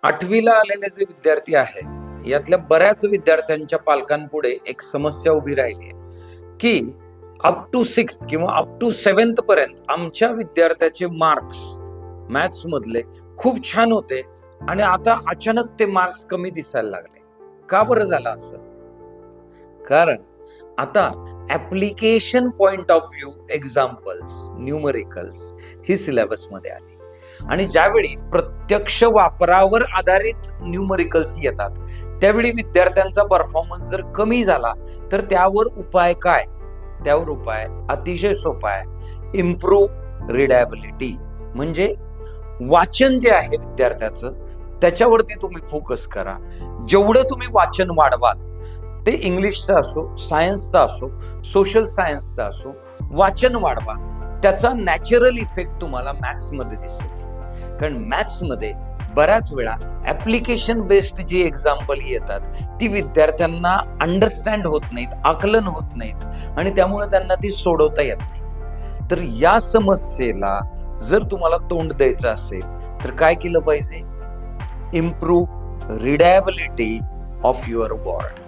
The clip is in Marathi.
8वीला आलेले जे विद्यार्थी आहेत यातल्या बऱ्याच विद्यार्थ्यांच्या पालकांपुढे एक समस्या उभी राहिली आहे की अप टू 6th किंवा अप टू 7th पर्यंत आमच्या विद्यार्थ्याचे मार्क्स मॅथ्स मधले खूप छान होते आणि आता अचानक ते मार्क्स कमी दिसायला लागले. का बरं झालं असं? कारण आता application point of view examples, numericals he syllabus मध्ये आली आणि ज्यावेळी प्रत्यक्ष वापरावर आधारित न्यूमरिकल्स येतात त्यावेळी विद्यार्थ्यांचा परफॉर्मन्स जर कमी झाला तर त्यावर उपाय काय? त्यावर उपाय अतिशय सोपा आहे, इम्प्रूव्ह रिडायबिलिटी. म्हणजे वाचन जे आहे विद्यार्थ्याचं त्याच्यावरती तुम्ही फोकस करा. जेवढं तुम्ही वाचन वाढवाल, ते इंग्लिशचं असो, सायन्सचं असो, सोशल सायन्सचं असो, वाचन वाढवा, त्याचा नॅचरल इफेक्ट तुम्हाला मॅथ्स मध्ये दिसेल. कारण मॅथ्स मध्ये बऱ्याच वेळा ऍप्लिकेशन बेस्ड जी एक्झाम्पल येतात ती विद्यार्थ्यांना अंडरस्टँड होत नाहीत, आकलन होत नाहीत आणि त्यामुळे त्यांना ती सोडवता येत नाही. तर या समस्येला जर तुम्हाला तोंड द्यायचं असेल तर काय केलं पाहिजे? Improve readability of your board.